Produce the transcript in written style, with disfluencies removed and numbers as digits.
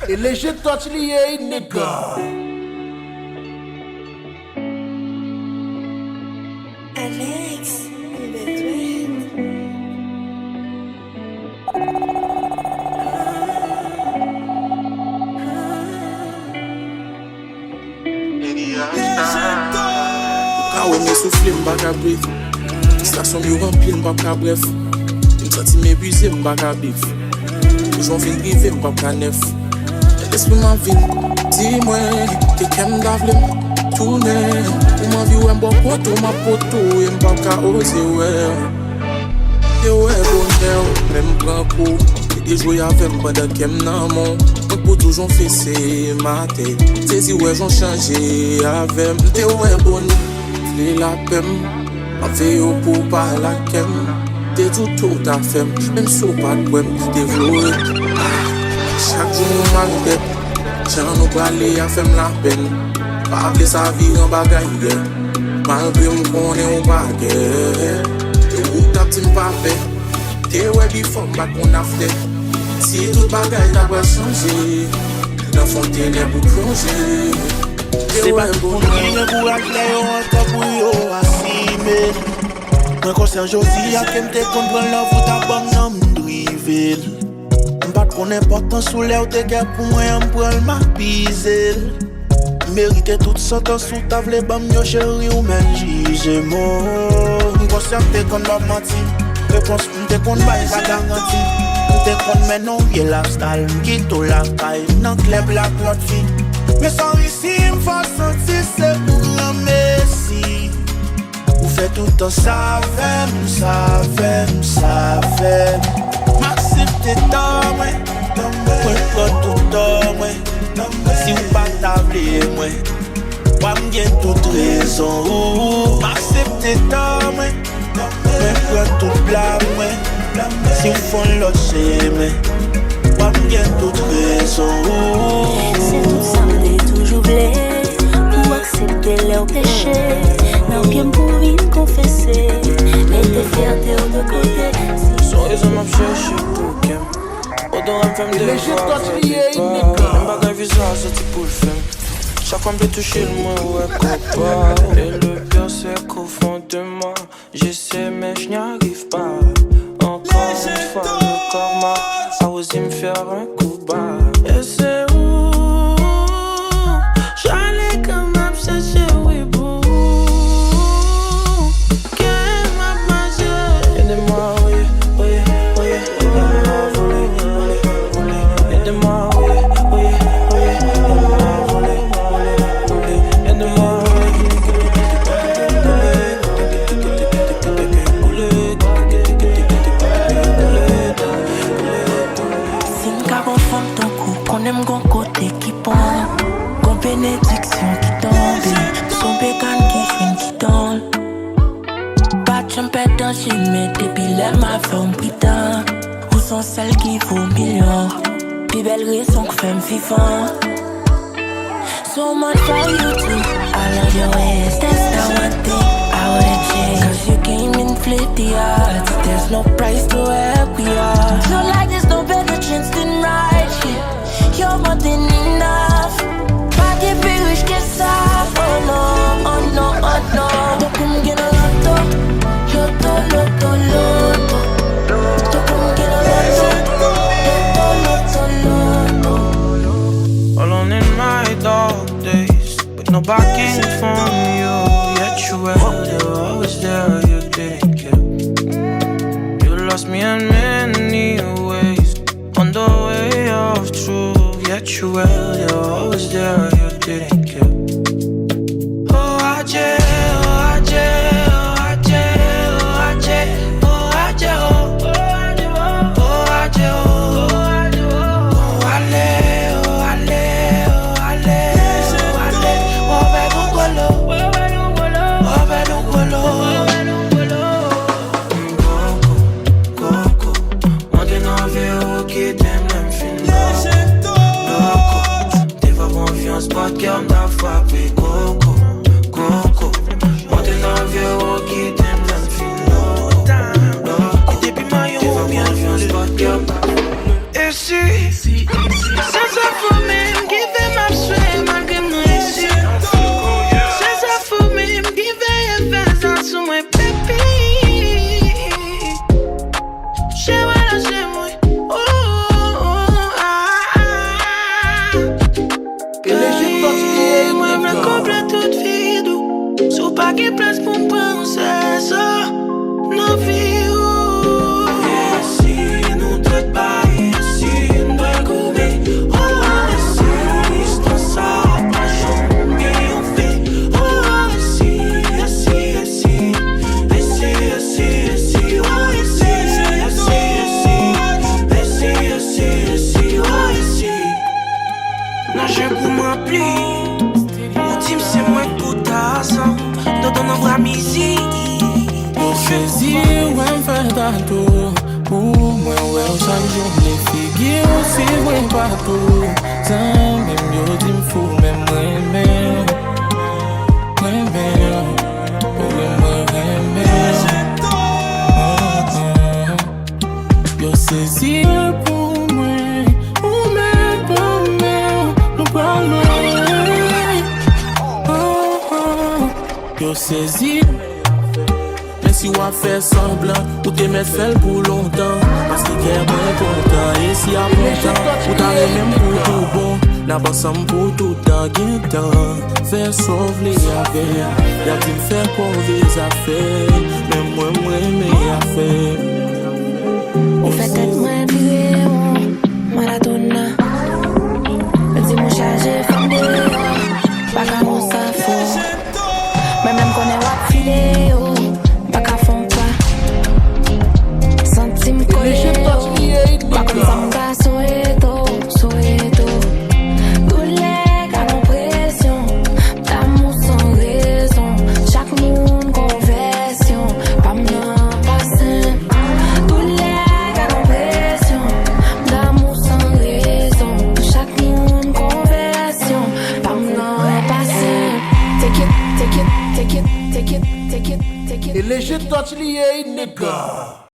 Et les jeux de touch liés, nigga. Alex, Quand on est soufflé, m'bak à breathe. Station mi rempli, m'bak à bref. M'senti m'épuisé, m'bak à bif. Toujours fin rivé, m'bak à neuf. Laisse-moi ma vie, dis-moi, t'es qu'aime d'avler, tourner. Pour ma vie, ouais, m'bak poto, ma poto, et m'bak à oser, ouais. Et ouais, bonheur, même grand coup. Et jouer avec moi pendant qu'aime nan mon. Pour toujours fesser ma tête. T'es si ouais, j'en changé avec. T'es ouais, bonheur. T'es la pème, ma veille pour pas la kem. T'es tout à fait, même si pas de poème, t'es voué. Chaque jour nous m'arrête, j'en nous parler à faire la peine. Pas appeler sa vie en bagaille, malgré m'connais ou baguette. Le groupe t'a petit m'parfait, t'es ouais before back on a fait. Si tout bagaille t'a pas changé, dans fond t'es les pour plonger. C'est pas pour nous, mais pour atteler on top pour yo assumer. Moi concerne Josie, à qui m'te comprendre la fout à bon nom drivel. M'pas qu'on important sous l'air t'es gars pour moi m'prendre ma pisel. Mérite toute sentence sous table les bam yo chéri ou même juge moi. M'concerne t'es qu'on va mentir. Réponse m'te qu'on bail pas garantie. M'te qu'on mais non vieux lifestyle, m'quitte la caille, non club la clotte fille. Mais sans ici, m'fa sentir c'est pour un messi. Ou fait tout le temps, ça fait. M'accepter dans moi, moi tout dans moi. Si ou pas t'avler moi, moi m'gain toute raison. M'accepter dans moi, moi tout blâme moi. Si ou font l'autre chez moi, moi m'gain toute raison. c'est tout ça, t'es toujours blé. Pour accepter leurs péchés. N'a bien pour vite confesser. Mais tes fiertés de côté. Sans raison m'a cherché pour qu'elle. Autant elle fait me Les jeux de touch liés, un nigga. bagage visage, c'est pour le faire. Chaque fois que toucher le moins, ouais, copain. Et le pire, c'est qu'au fond de moi, j'essaie, mais je n'y arrive pas. Encore une fois, le karma a osé me faire un coup bas. Et c'est où j'allais quand même chercher, oui, bouh. Qu'elle m'a mangé. Aidez-moi, oui, oui, oui. Aidez-moi, voler, voler, voler. Aidez-moi, oui, oui, oui. Aidez-moi, voler, voler, voler. Aidez-moi, Si m'ka confond ton coup, qu'on aime gon côté qui pend. Gon bénédiction qui tombe. Son bécan qui fin qui tombe. Pas de champêtre dans Chine, mais depuis là ma femme putain. Où sont celles qui vaut millions? Plus belle raison que femme vivant. So much for you too. I love your ways, that's the one thing I wouldn't change. Cause you came and flipped the odds. There's no price to where we are. So like there's no better chance than right here. You're more than enough. Pas que plus riche que ça. Oh no, oh no, oh no. Donc on me get a loto. Loto, loto, loto. Donc on me get a loto. Loto, loto, loto. alone in my dark days, with no backing from you. Yet you were always there, you didn't care. You lost me in many ways, on the way of truth. Yet you were always there, you didn't care. Oh, Ajay, oh, Ajay, oh, Ajay, oh, Ajay, oh, Ajay, oh, Ajay, oh, Ajay, oh. Spot girl n'a frappé Coco, Coco. Monte dans vieux haut qui t'aime dans le film. Et depuis maillot, bien vu, spot girl. Et si pas tout. Tant même yo dit m'fou, même yo saisi pour moi, ou même pas moi, nous parlons. Yo saisi. Mais si on fait semblant, ou te mettre fait pour longtemps, parce que qu'est moins content, et si à longtemps, ou t'as même pour tout bon, n'a pas ensemble pour tout temps, temps, faire sauver les affaires, y'a qui me fait pour les affaires, même moi, mes affaires. Ou fait tête moins virée, maratona. Mais dis-moi chargé, femme de pas qu'à mon safo. Même qu'on est wap filé, pas qu'à fond pas. Sentime collé, pas comme ça m'ga soeto. Douleur, qu'à l'impression, d'amour sans raison. Chaque monde conversion, pas m'en passer. Illicit touch lié, nigga.